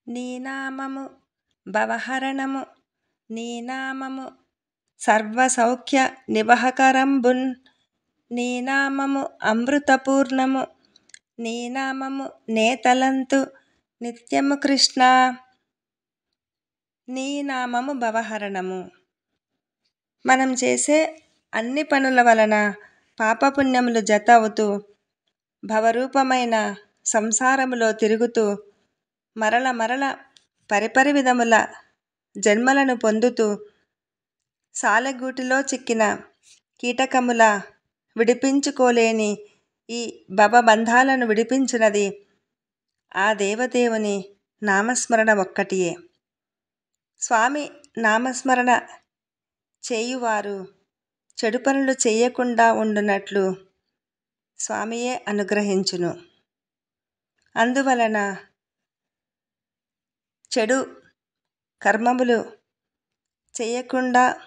నీ నామము భవహరణము నీ నామము సర్వసౌఖ్య నివహకరంబున్ నీ నామము అమృతపూర్ణము నీ నామము నేతలంతు నిత్యము కృష్ణ. నీ నామము భవహరణము. మనం చేసే అన్ని పనుల వలన పాపపుణ్యములు జత అవుతూ భవరూపమైన సంసారములో తిరుగుతూ మరల మరల పరిపరి విధముల జన్మలను పొందుతూ సాలెగూటిలో చిక్కిన కీటకముల విడిపించుకోలేని ఈ భవబంధాలను విడిపించినది ఆ దేవదేవుని నామస్మరణ ఒక్కటియే. స్వామి నామస్మరణ చేయువారు చెడు పనులు చేయకుండా ఉండునట్లు స్వామియే అనుగ్రహించును. అందువలన చెడు కర్మములు చేయకుండా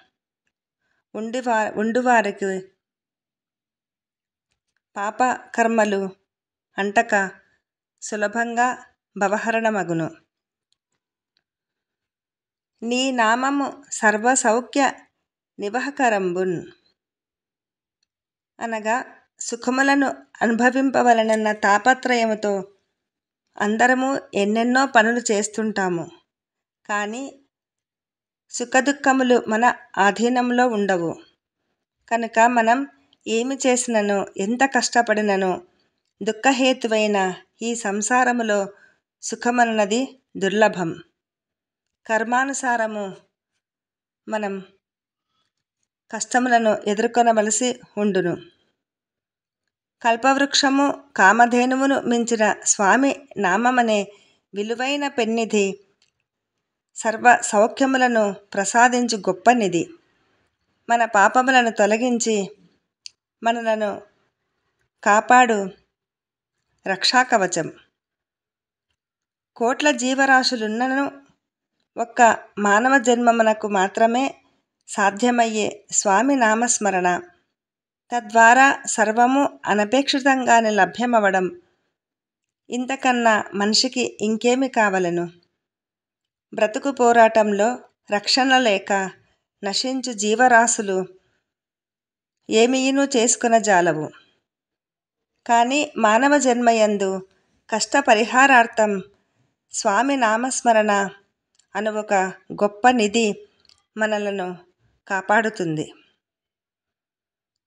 ఉండువారికి పాప కర్మలు అంటక సులభంగా భవహరణమగును. నీ నామము సర్వసౌఖ్య నివహకరంబున్ అనగా సుఖములను అనుభవింపవలనన్న తాపత్రయముతో అందరము ఎన్నెన్నో పనులు చేస్తుంటాము. కానీ సుఖదుఖములు మన ఆధీనంలో ఉండవు. కనుక మనం ఏమి చేసినను ఎంత కష్టపడినను దుఃఖహేతువైన ఈ సంసారములో సుఖమన్నది దుర్లభం. కర్మానుసారము మనం కష్టములను ఎదుర్కొనవలసి ఉండును. కల్పవృక్షము కామధేనువును మించిన స్వామి నామమనే విలువైన పెన్నిధి సర్వ సౌఖ్యములను ప్రసాదించు గొప్ప నిధి. మన పాపములను తొలగించి మనలను కాపాడు రక్షాకవచం. కోట్ల జీవరాశులున్నను ఒక్క మానవ జన్మమునకు మాత్రమే సాధ్యమయ్యే స్వామి నామస్మరణ తద్వారా సర్వము అనపేక్షితంగానే లభ్యమవడం. ఇంతకన్నా మనిషికి ఇంకేమి కావలెను? బ్రతుకు పోరాటంలో రక్షణ లేక నశించు జీవరాశులు ఏమీయును చేసుకొనజాలవు. కానీ మానవ జన్మయందు కష్ట పరిహారార్థం స్వామి నామస్మరణ అను ఒక గొప్ప నిధి మనలను కాపాడుతుంది.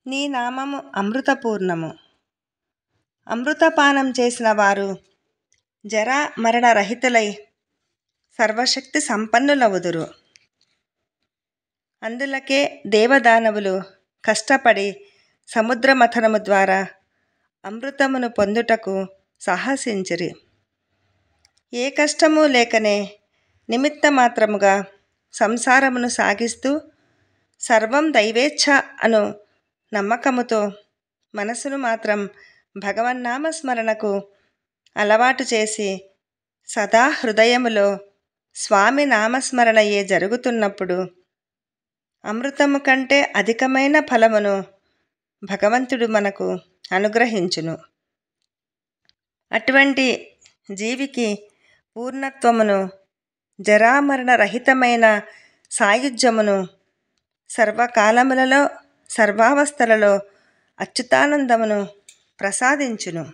నీ నామము అమృతపూర్ణము. అమృతపానం చేసిన వారు జరా మరణ రహితులై సర్వశక్తి సంపన్నులవుదురు. అందులకే దేవదానవులు కష్టపడి సముద్ర మథనము ద్వారా అమృతమును పొందుటకు సాహసించిరి. ఏ కష్టము లేకనే నిమిత్త మాత్రముగా సంసారమును సాగిస్తూ సర్వం దైవేచ్ఛ అను నమ్మకముతో మనసును మాత్రం భగవన్నామస్మరణకు అలవాటు చేసి సదా హృదయములో స్వామి నామస్మరణయే జరుగుతున్నప్పుడు అమృతము కంటే అధికమైన ఫలమును భగవంతుడు మనకు అనుగ్రహించును. అటువంటి జీవికి పూర్ణత్వమును జరామరణ రహితమైన సాయుధ్యమును సర్వకాలములలో సర్వావస్థలలో అచ్యుతానందమును ప్రసాదించును.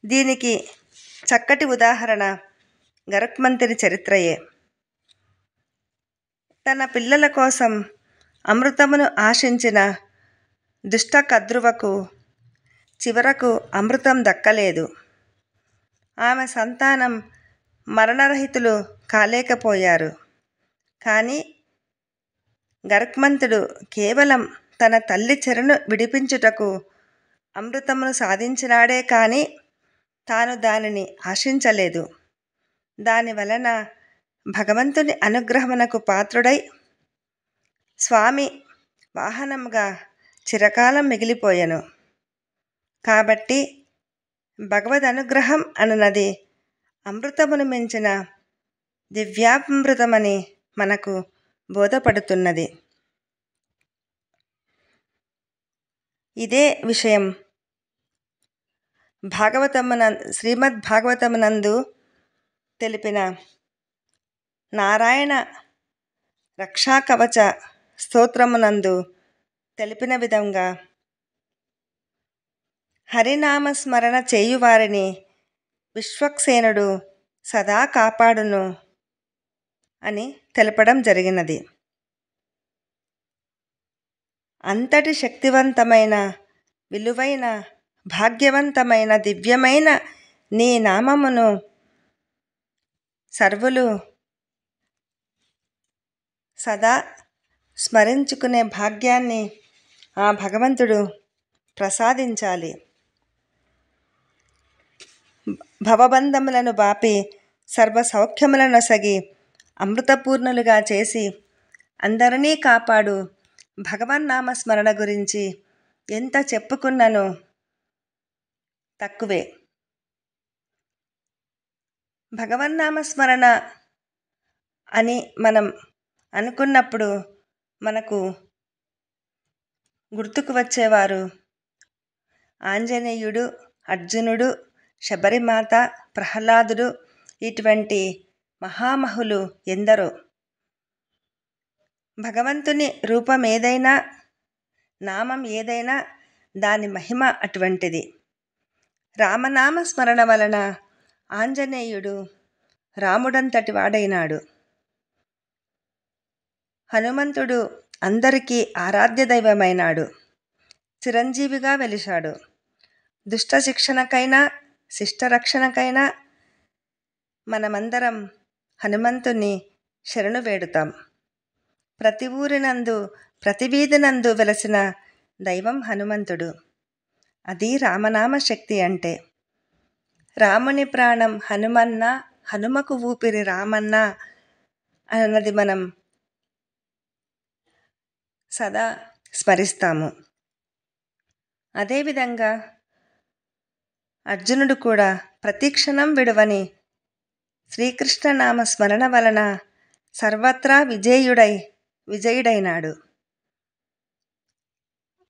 దీనికి చక్కటి ఉదాహరణ గరుత్మంతుని చరిత్రయే. తన పిల్లల కోసం అమృతమును ఆశించిన దుష్ట కద్రువకు చివరకు అమృతం దక్కలేదు. ఆమె సంతానం మరణరహితులు కాలేకపోయారు. కానీ గరుత్మంతుడు కేవలం తన తల్లి చెరను విడిపించుటకు అమృతమును సాధించినాడే కానీ తాను దానిని ఆశించలేదు. దానివలన భగవంతుని అనుగ్రహమునకు పాత్రుడై స్వామి వాహనముగా చిరకాలం మిగిలిపోయెను. కాబట్టి భగవద్ అనుగ్రహం అనున్నది అమృతమును మించిన దివ్యామృతమని మనకు బోధపడుతున్నది. ఇదే విషయం శ్రీమద్ భాగవతమునందు తెలిపిన నారాయణ రక్షాకవచ స్తోత్రమునందు తెలిపిన విధంగా హరినామస్మరణ చేయువారిని విశ్వక్సేనుడు సదా కాపాడును అని తెలపడం జరిగినది. అంతటి శక్తివంతమైన, విలువైన, భాగ్యవంతమైన, దివ్యమైన నీ నామమును సర్వులు సదా స్మరించుకునే భాగ్యాన్ని ఆ భగవంతుడు ప్రసాదించాలి. భవబంధములను బాపి సర్వ సౌఖ్యములను నొసగి అమృతపూర్ణులుగా చేసి అందరినీ కాపాడు భగవన్నామస్మరణ గురించి ఎంత చెప్పుకున్నను తక్కువే. భగవన్నామస్మరణ అని మనం అనుకున్నప్పుడు మనకు గుర్తుకు వచ్చేవారు ఆంజనేయుడు, అర్జునుడు, శబరిమాత, ప్రహ్లాదుడు, ఇటువంటి మహామహులు ఎందరో. భగవంతుని రూపం ఏదైనా, నామం ఏదైనా దాని మహిమ అటువంటిది. రామనామ స్మరణ వలన ఆంజనేయుడు రాముడంతటి వాడైనాడు. హనుమంతుడు అందరికీ ఆరాధ్య దైవమైనాడు. చిరంజీవిగా వెలిశాడు. దుష్ట శిక్షణకైనా శిష్టరక్షణకైనా మనమందరం హనుమంతుని శరణు వేడుతాం. ప్రతి ఊరినందు, ప్రతి వీధినందు వెలసిన దైవం హనుమంతుడు. అది రామనామ శక్తి అంటే. రాముని ప్రాణం హనుమన్న, హనుమకు ఊపిరి రామన్న అన్నది మనం సదా స్మరిస్తాము. అదేవిధంగా అర్జునుడు కూడా ప్రతిక్షణం విడువని శ్రీకృష్ణనామ స్మరణ వలన సర్వత్రా విజయుడైనాడు.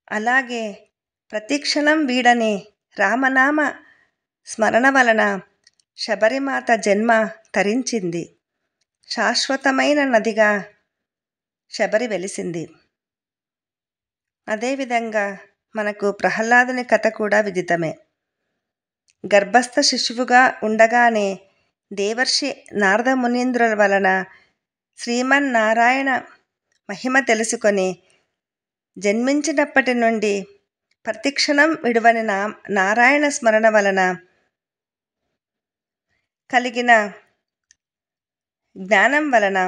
అలాగే ప్రతిక్షణం వీడని రామనామ స్మరణ వలన శబరిమాత జన్మ తరించింది. శాశ్వతమైన నదిగా శబరి వెలిసింది. అదేవిధంగా మనకు ప్రహ్లాదుని కథ కూడా విదితమే. గర్భస్థ శిశువుగా ఉండగానే దేవర్షి నారద మునీంద్రుల వలన శ్రీమన్నారాయణ మహిమ తెలుసుకొని జన్మించినప్పటి నుండి ప్రతిక్షణం విడువని నారాయణ స్మరణ వలన కలిగిన జ్ఞానం వలన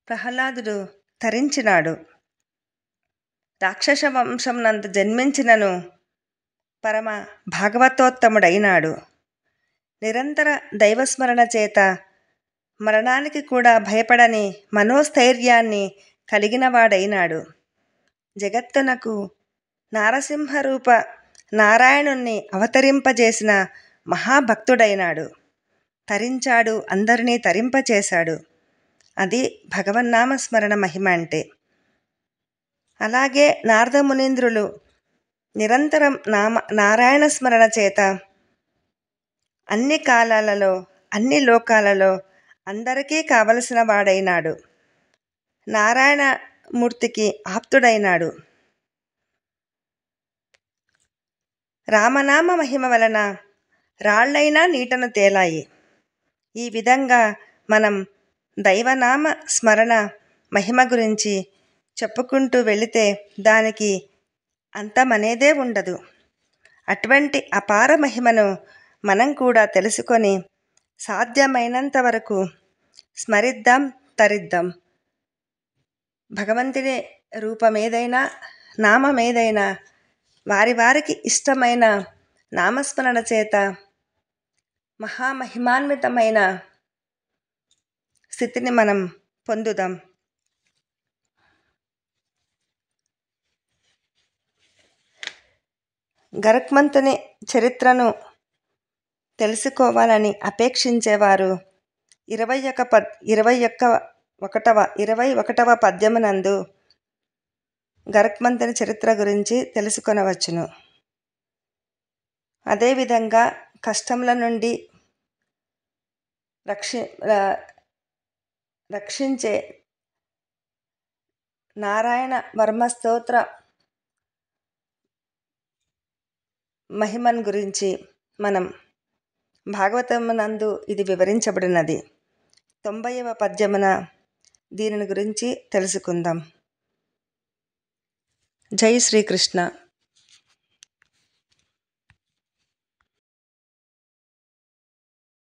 ప్రహ్లాదుడు తరించినాడు. రాక్షస వంశం నందు జన్మించినను పరమ భాగవతోత్తముడైనాడు. నిరంతర దైవస్మరణ చేత మరణానికి కూడా భయపడని మనోస్థైర్యాన్ని కలిగినవాడైనాడు. జగత్తునకు నారసింహరూప నారాయణుణ్ణి అవతరింపజేసిన మహాభక్తుడైనాడు. తరించాడు, అందరినీ తరింపచేశాడు. అది భగవన్నామస్మరణ మహిమ అంటే. అలాగే నారద మునీంద్రులు నిరంతరం నారాయణ స్మరణ చేత అన్ని కాలాలలో, అన్ని లోకాలలో అందరికీ కావలసిన వాడైనాడు. నారాయణమూర్తికి ఆప్తుడైనాడు. రామనామ మహిమ వలన రాళ్లైనా నీటను తేలాయి. ఈ విధంగా మనం దైవనామ స్మరణ మహిమ గురించి చెప్పుకుంటూ వెళితే దానికి అంతమనేదే ఉండదు. అటువంటి అపార మహిమను మనం కూడా తెలుసుకొని సాధ్యమైనంత వరకు స్మరిద్దాం, తరిద్దాం. భగవంతుని రూపమేదైనా, నామమేదైనా వారికి ఇష్టమైన నామస్మరణ చేత మహామహిమాన్వితమైన స్థితిని మనం పొందుదాం. గరుత్మంతుని చరిత్రను తెలుసుకోవాలని అపేక్షించేవారు 21వ పద్యమునందు గరుత్మంతుని చరిత్ర గురించి తెలుసుకొనవచ్చును. అదేవిధంగా కష్టముల నుండి రక్షించే నారాయణ వర్మ స్తోత్ర మహిమను గురించి మనం భాగవతమునందు ఇది వివరించబడినది. 90వ పద్యమున దీనిని గురించి తెలుసుకుందాం. జై శ్రీకృష్ణ.